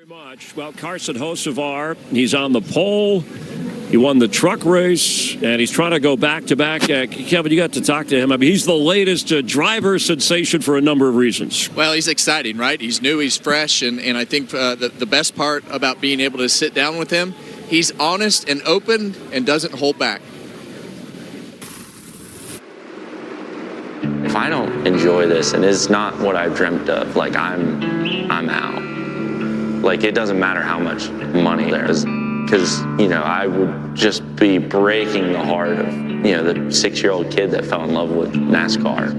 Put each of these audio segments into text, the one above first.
Very much. Well, Carson Hocevar, he's on the pole. He won the truck race, and he's trying to go back-to-back. Kevin, you got to talk to him. I mean, he's the latest driver sensation for a number of reasons. Well, he's exciting, right? He's new, he's fresh, and I think the best part about being able to sit down with him, he's honest and open and doesn't hold back. If I don't enjoy this and it's not what I dreamt of, like I'm out. Like it doesn't matter how much money there is, because I would just be breaking the heart of the 6-year-old kid that fell in love with NASCAR.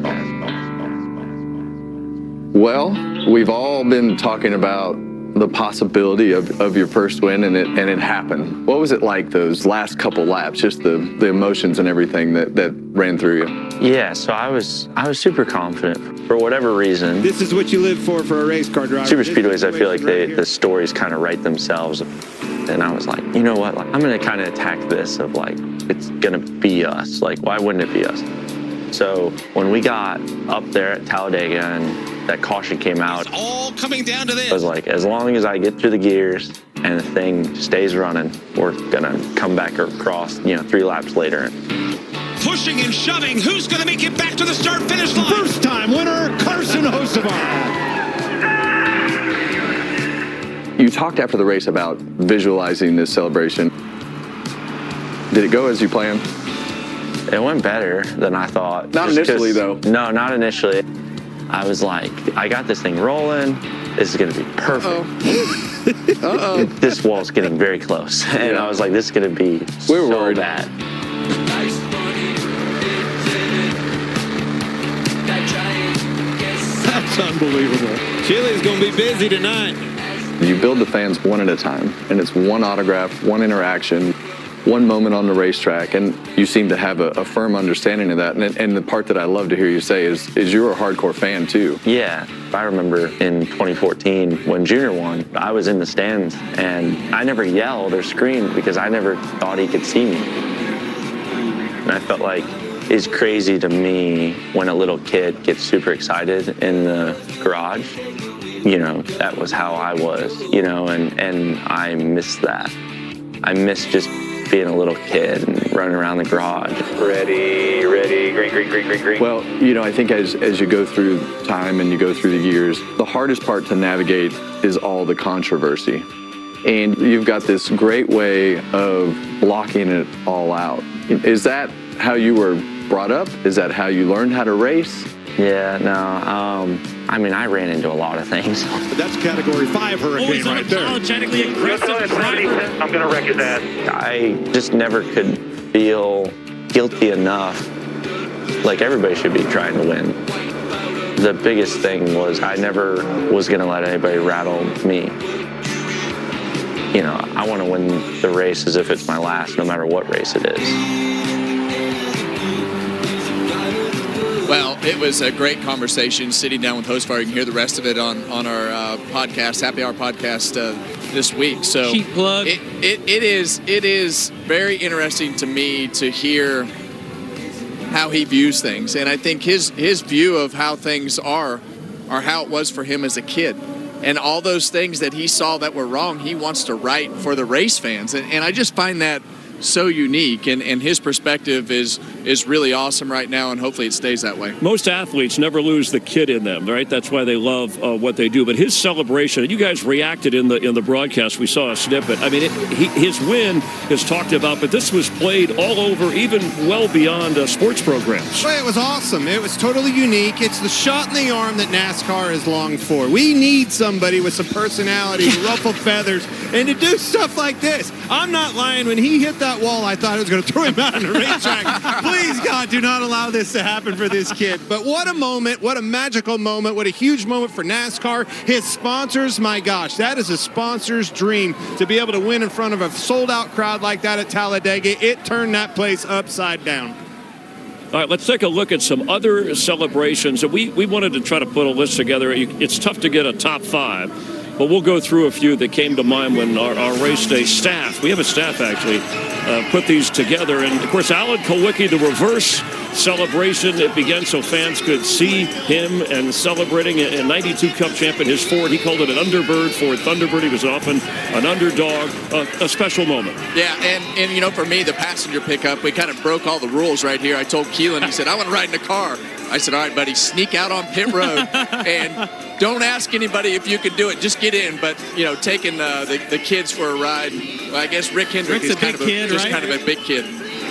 Well, we've all been talking about the possibility of your first win, and it happened. What was it like those last couple laps, just the emotions and everything that ran through you? Yeah, so I was super confident for whatever reason. This is what you live for a race car driver. Super speedways, I feel like the stories kind of write themselves. And I was like, you know what? Like, I'm going to kind of attack this of like, it's going to be us. Like, why wouldn't it be us? So when we got up there at Talladega and that caution came out, it's all coming down to this. I was like, as long as I get through the gears and the thing stays running, we're going to come back across, 3 laps later. Pushing and shoving. Who's going to make it back to the start-finish line? First time winner, Carson Hocevar. You talked after the race about visualizing this celebration. Did it go as you planned? It went better than I thought. Not initially, though. No, not initially. I was like, I got this thing rolling. This is going to be perfect. Uh-oh. This wall's getting very close. And Yeah. I was like, this is going to be We were so worried. bad. That's unbelievable. Chile's going to be busy tonight. You build the fans one at a time, and it's one autograph, one interaction, one moment on the racetrack, and you seem to have a firm understanding of that. And the part that I love to hear you say is you're a hardcore fan too. Yeah, I remember in 2014 when Junior won, I was in the stands and I never yelled or screamed because I never thought he could see me. And I felt like it's crazy to me when a little kid gets super excited in the garage. That was how I was, and I miss that. I miss just being a little kid and running around the garage. Ready, green. Well, I think as you go through time and you go through the years, the hardest part to navigate is all the controversy. And you've got this great way of blocking it all out. Is that how you were brought up? Is that how you learned how to race? Yeah, no, I ran into a lot of things. But that's Category 5 hurricane right there. Unapologetically aggressive driver. I'm going to wreck his ass. I just never could feel guilty enough. Like everybody should be trying to win. The biggest thing was I never was going to let anybody rattle me. I want to win the race as if it's my last, no matter what race it is. Well, it was a great conversation sitting down with Hocevar. You can hear the rest of it on our podcast, Happy Hour podcast this week. So Cheap plug. It is very interesting to me to hear how he views things. And I think his view of how things are how it was for him as a kid. And all those things that he saw that were wrong, he wants to right for the race fans. And I just find that so unique, and his perspective is really awesome right now, and hopefully it stays that way. Most athletes never lose the kid in them, right? That's why they love what they do. But his celebration, and you guys reacted in the broadcast. We saw a snippet. I mean, his win is talked about, but this was played all over, even well beyond sports programs. Well, it was awesome. It was totally unique. It's the shot in the arm that NASCAR has longed for. We need somebody with some personality, ruffled feathers, and to do stuff like this. I'm not lying. When he hit that wall, I thought it was going to throw him out on the racetrack. Please, God, do not allow this to happen for this kid. But what a moment, what a magical moment, what a huge moment for NASCAR. His sponsors, my gosh, that is a sponsor's dream to be able to win in front of a sold-out crowd like that at Talladega. It turned that place upside down. All right, let's take a look at some other celebrations. We wanted to try to put a list together. It's tough to get a top 5. but we'll go through a few that came to mind when our race day staff, we have a staff actually, put these together. And, of course, Alan Kulwicki, the reverse celebration. It began so fans could see him and celebrating a 92 Cup champion, his Ford. He called it an Underbird Ford Thunderbird. He was often an underdog, a special moment. Yeah, and you know, for me, the passenger pickup, we kind of broke all the rules right here. I told Keelan, he said, I want to ride in a car. I said, all right, buddy, sneak out on pit road and don't ask anybody if you can do it. Just get in. But, you know, taking the kids for a ride, well, I guess Rick Hendrick is kind of a big kid.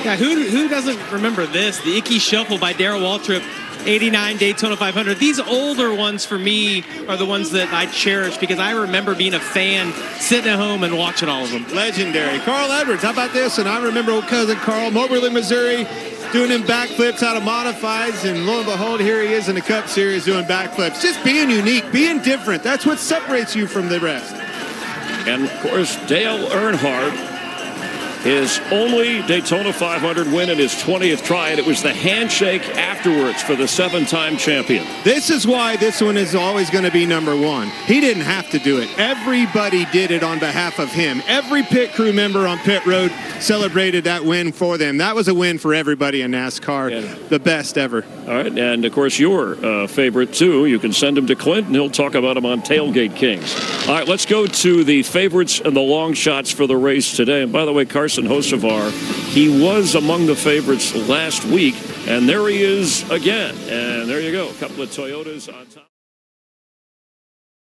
Yeah, who doesn't remember this? The Icky Shuffle by Darrell Waltrip, 89 Daytona 500. These older ones for me are the ones that I cherish because I remember being a fan, sitting at home and watching all of them. Legendary. Carl Edwards, how about this? And I remember old cousin Carl, Moberly, Missouri, doing them backflips out of modifieds, and lo and behold, here he is in the Cup Series doing backflips. Just being unique, being different. That's what separates you from the rest. And, of course, Dale Earnhardt, his only Daytona 500 win in his 20th try, and it was the handshake afterwards for the 7-time champion. This is why this one is always going to be number one. He didn't have to do it. Everybody did it on behalf of him. Every pit crew member on pit road celebrated that win for them. That was a win for everybody in NASCAR. Yeah. The best ever. All right, and of course your favorite too. You can send him to Clint and he'll talk about him on Tailgate Kings. All right, let's go to the favorites and the long shots for the race today. And by the way, Carson Hocevar, he was among the favorites last week, and there he is again. And there you go, a couple of Toyotas on top.